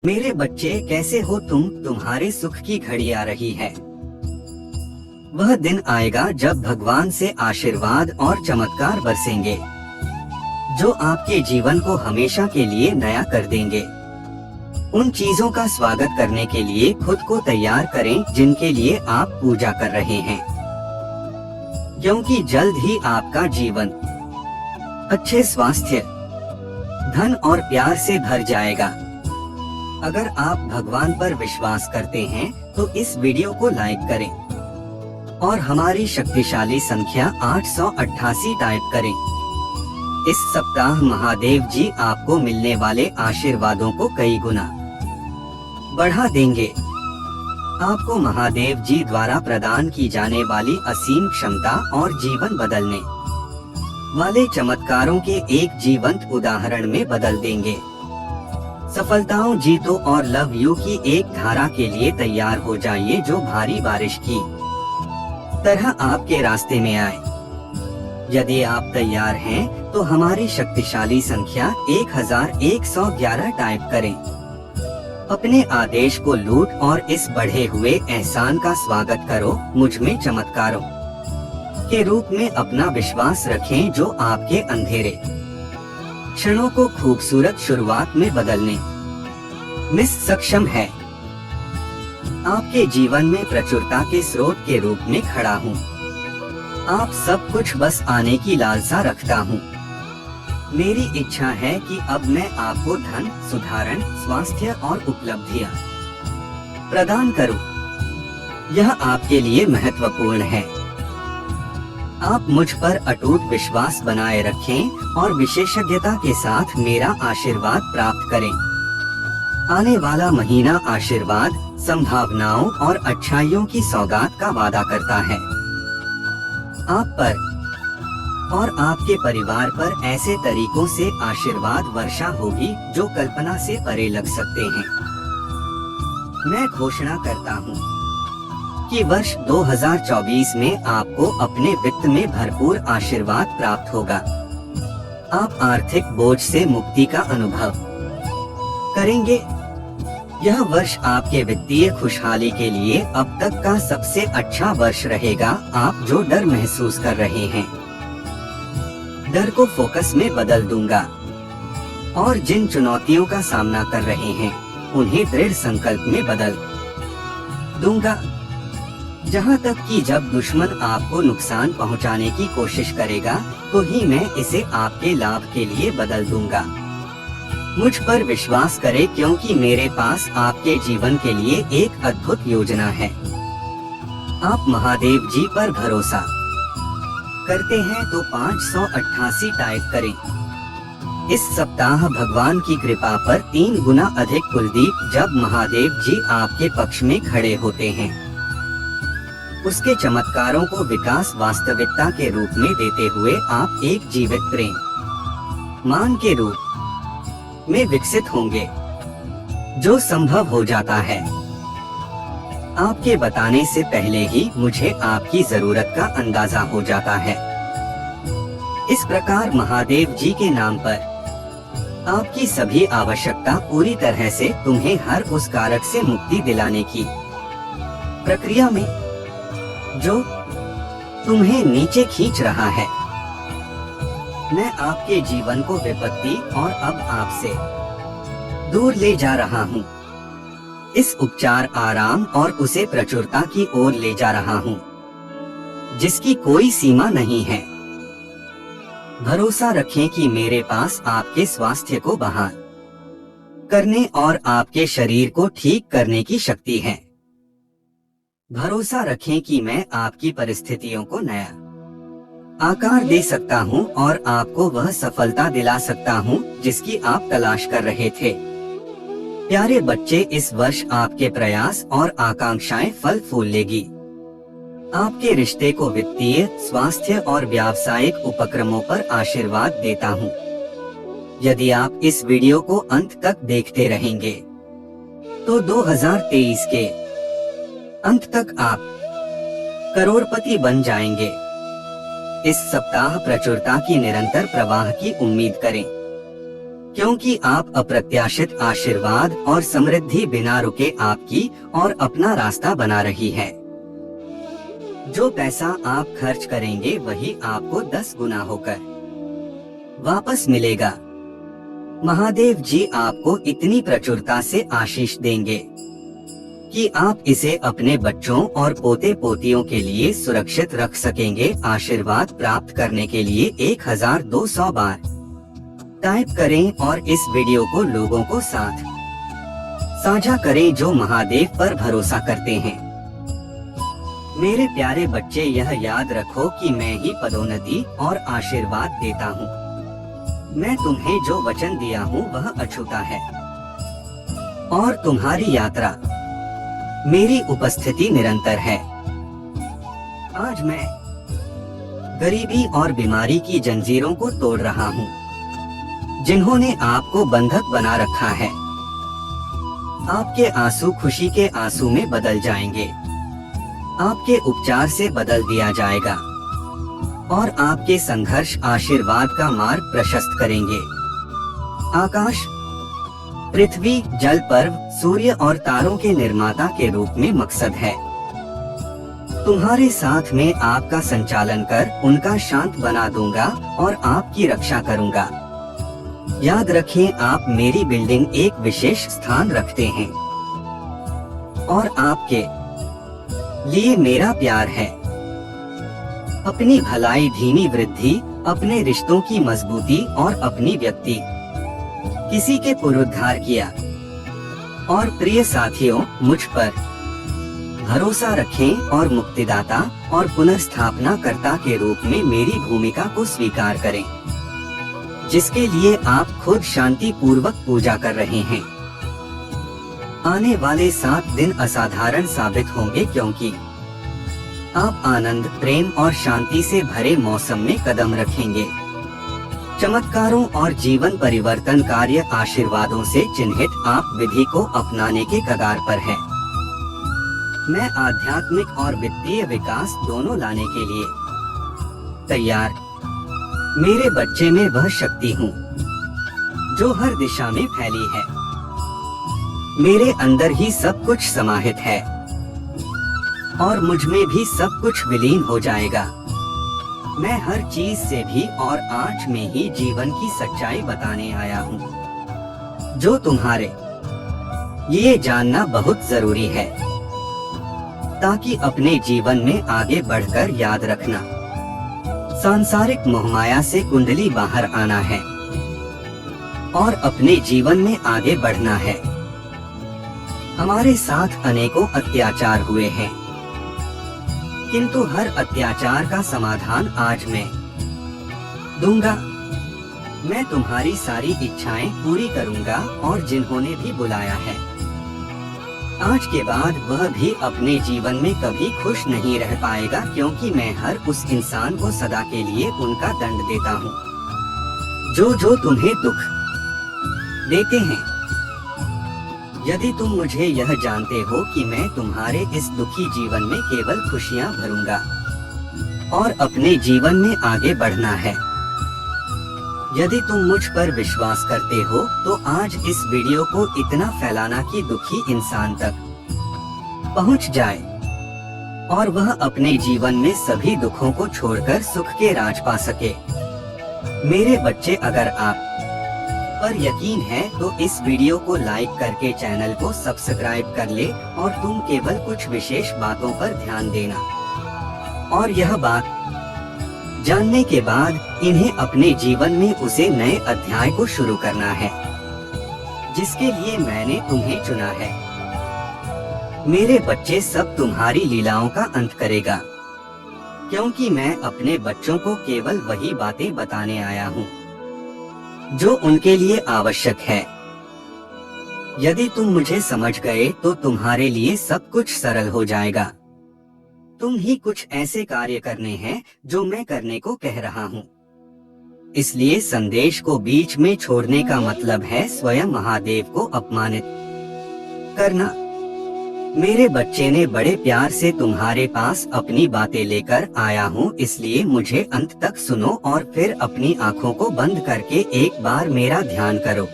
मेरे बच्चे कैसे हो तुम, तुम्हारे सुख की घड़ी आ रही है। वह दिन आएगा जब भगवान से आशीर्वाद और चमत्कार बरसेंगे, जो आपके जीवन को हमेशा के लिए नया कर देंगे। उन चीजों का स्वागत करने के लिए खुद को तैयार करें जिनके लिए आप पूजा कर रहे हैं, क्योंकि जल्द ही आपका जीवन अच्छे स्वास्थ्य, धन और प्यार से भर जाएगा। अगर आप भगवान पर विश्वास करते हैं तो इस वीडियो को लाइक करें और हमारी शक्तिशाली संख्या 888 टाइप करें। इस सप्ताह महादेव जी आपको मिलने वाले आशीर्वादों को कई गुना बढ़ा देंगे। आपको महादेव जी द्वारा प्रदान की जाने वाली असीम क्षमता और जीवन बदलने वाले चमत्कारों के एक जीवंत उदाहरण में बदल देंगे। सफलताओं, जीतों और लव यू की एक धारा के लिए तैयार हो जाइए जो भारी बारिश की तरह आपके रास्ते में आए। यदि आप तैयार हैं, तो हमारी शक्तिशाली संख्या 1111 टाइप करें। अपने आदेश को लूट और इस बढ़े हुए एहसान का स्वागत करो। मुझ में चमत्कारों के रूप में अपना विश्वास रखें जो आपके अंधेरे क्षणों को खूबसूरत शुरुआत में बदलने में सक्षम है। आपके जीवन में प्रचुरता के स्रोत के रूप में खड़ा हूँ। आप सब कुछ बस आने की लालसा रखता हूँ। मेरी इच्छा है कि अब मैं आपको धन, सुधारण, स्वास्थ्य और उपलब्धियाँ प्रदान करूँ। यह आपके लिए महत्वपूर्ण है। आप मुझ पर अटूट विश्वास बनाए रखें और विशेषज्ञता के साथ मेरा आशीर्वाद प्राप्त करें। आने वाला महीना आशीर्वाद, संभावनाओं और अच्छाइयों की सौगात का वादा करता है। आप पर और आपके परिवार पर ऐसे तरीकों से आशीर्वाद वर्षा होगी जो कल्पना से परे लग सकते हैं। मैं घोषणा करता हूँ कि वर्ष 2024 में आपको अपने वित्त में भरपूर आशीर्वाद प्राप्त होगा। आप आर्थिक बोझ से मुक्ति का अनुभव करेंगे। यह वर्ष आपके वित्तीय खुशहाली के लिए अब तक का सबसे अच्छा वर्ष रहेगा। आप जो डर महसूस कर रहे हैं, डर को फोकस में बदल दूंगा और जिन चुनौतियों का सामना कर रहे हैं, उन्हें दृढ़ संकल्प में बदल दूंगा। जहाँ तक कि जब दुश्मन आपको नुकसान पहुँचाने की कोशिश करेगा, तो ही मैं इसे आपके लाभ के लिए बदल दूंगा। मुझ पर विश्वास करें, क्योंकि मेरे पास आपके जीवन के लिए एक अद्भुत योजना है। आप महादेव जी पर भरोसा करते हैं तो 588 टाइप करें। इस सप्ताह भगवान की कृपा पर 3 गुना अधिक कुलदीप जब महादेव जी आपके पक्ष में खड़े होते हैं। उसके चमत्कारों को विकास वास्तविकता के रूप में देते हुए आप एक जीवित प्रेम मान के रूप में विकसित होंगे, जो संभव हो जाता है। आपके बताने से पहले ही मुझे आपकी जरूरत का अंदाजा हो जाता है। इस प्रकार महादेव जी के नाम पर आपकी सभी आवश्यकता पूरी तरह से तुम्हें हर उस कारक से मुक्ति दिलाने की प्रक्रिया में जो तुम्हें नीचे खींच रहा है। मैं आपके जीवन को विपत्ति और अब आपसे दूर ले जा रहा हूँ। इस उपचार, आराम और उसे प्रचुरता की ओर ले जा रहा हूँ, जिसकी कोई सीमा नहीं है। भरोसा रखें कि मेरे पास आपके स्वास्थ्य को बहाल करने और आपके शरीर को ठीक करने की शक्ति है। भरोसा रखें कि मैं आपकी परिस्थितियों को नया आकार दे सकता हूं और आपको वह सफलता दिला सकता हूं जिसकी आप तलाश कर रहे थे। प्यारे बच्चे, इस वर्ष आपके प्रयास और आकांक्षाएं फल फूल लेगी। आपके रिश्ते को वित्तीय, स्वास्थ्य और व्यावसायिक उपक्रमों पर आशीर्वाद देता हूं। यदि आप इस वीडियो को अंत तक देखते रहेंगे, तो 2023 के अंत तक आप करोड़पति बन जाएंगे। इस सप्ताह प्रचुरता की निरंतर प्रवाह की उम्मीद करें, क्योंकि आप अप्रत्याशित आशीर्वाद और समृद्धि बिना रुके आपकी और अपना रास्ता बना रही है। जो पैसा आप खर्च करेंगे वही आपको 10 गुना होकर वापस मिलेगा। महादेव जी आपको इतनी प्रचुरता से आशीष देंगे कि आप इसे अपने बच्चों और पोते पोतियों के लिए सुरक्षित रख सकेंगे। आशीर्वाद प्राप्त करने के लिए 1200 बार टाइप करें और इस वीडियो को लोगों को साथ साझा करें जो महादेव पर भरोसा करते हैं। मेरे प्यारे बच्चे, यह याद रखो कि मैं ही पदोन्नति और आशीर्वाद देता हूँ। मैं तुम्हें जो वचन दिया हूँ वह अछूता है और तुम्हारी यात्रा मेरी उपस्थिति निरंतर है। आज मैं गरीबी और बीमारी की जंजीरों को तोड़ रहा हूँ जिन्होंने आपको बंधक बना रखा है। आपके आंसू खुशी के आंसू में बदल जाएंगे, आपके उपचार से बदल दिया जाएगा और आपके संघर्ष आशीर्वाद का मार्ग प्रशस्त करेंगे। आकाश, पृथ्वी, जल, पर्व, सूर्य और तारों के निर्माता के रूप में मकसद है तुम्हारे साथ में आपका संचालन कर उनका शांत बना दूंगा और आपकी रक्षा करूंगा। याद रखें, आप मेरी बिल्डिंग एक विशेष स्थान रखते हैं और आपके लिए मेरा प्यार है। अपनी भलाई, धीमी वृद्धि, अपने रिश्तों की मजबूती और अपनी व्यक्ति किसी के पुनरुद्धार किया। और प्रिय साथियों, मुझ पर भरोसा रखें और मुक्तिदाता और पुनर्स्थापना कर्ता के रूप में मेरी भूमिका को स्वीकार करें, जिसके लिए आप खुद शांति पूर्वक पूजा कर रहे हैं। आने वाले 7 दिन असाधारण साबित होंगे क्योंकि आप आनंद, प्रेम और शांति से भरे मौसम में कदम रखेंगे। चमत्कारों और जीवन परिवर्तन कार्य आशीर्वादों से चिन्हित आप विधि को अपनाने के कगार पर हैं। मैं आध्यात्मिक और वित्तीय विकास दोनों लाने के लिए तैयार। मेरे बच्चे में वह शक्ति हूँ जो हर दिशा में फैली है। मेरे अंदर ही सब कुछ समाहित है और मुझ में भी सब कुछ विलीन हो जाएगा। मैं हर चीज से भी और आज में ही जीवन की सच्चाई बताने आया हूँ जो तुम्हारे ये जानना बहुत जरूरी है ताकि अपने जीवन में आगे बढ़कर याद रखना। सांसारिक मोहमाया से कुंडली बाहर आना है और अपने जीवन में आगे बढ़ना है। हमारे साथ अनेकों अत्याचार हुए हैं, किंतु हर अत्याचार का समाधान आज मैं दूंगा। मैं तुम्हारी सारी इच्छाएं पूरी करूंगा और जिन्होंने भी बुलाया है, आज के बाद वह भी अपने जीवन में कभी खुश नहीं रह पाएगा, क्योंकि मैं हर उस इंसान को सदा के लिए उनका दंड देता हूँ जो तुम्हें दुख देते हैं। यदि तुम मुझे यह जानते हो कि मैं तुम्हारे इस दुखी जीवन में केवल खुशियां भरूंगा और अपने जीवन में आगे बढ़ना है, यदि तुम मुझ पर विश्वास करते हो तो आज इस वीडियो को इतना फैलाना कि दुखी इंसान तक पहुंच जाए और वह अपने जीवन में सभी दुखों को छोड़कर सुख के राज पा सके। मेरे बच्चे, अगर आप पर यकीन है तो इस वीडियो को लाइक करके चैनल को सब्सक्राइब कर ले और तुम केवल कुछ विशेष बातों पर ध्यान देना और यह बात जानने के बाद इन्हें अपने जीवन में उसे नए अध्याय को शुरू करना है जिसके लिए मैंने तुम्हें चुना है। मेरे बच्चे, सब तुम्हारी लीलाओं का अंत करेगा, क्योंकि मैं अपने बच्चों को केवल वही बातें बताने आया हूँ जो उनके लिए आवश्यक है। यदि तुम मुझे समझ गए तो तुम्हारे लिए सब कुछ सरल हो जाएगा। तुम ही कुछ ऐसे कार्य करने हैं जो मैं करने को कह रहा हूँ, इसलिए संदेश को बीच में छोड़ने का मतलब है स्वयं महादेव को अपमानित करना। मेरे बच्चे ने बड़े प्यार से तुम्हारे पास अपनी बातें लेकर आया हूँ, इसलिए मुझे अंत तक सुनो और फिर अपनी आँखों को बंद करके एक बार मेरा ध्यान करो।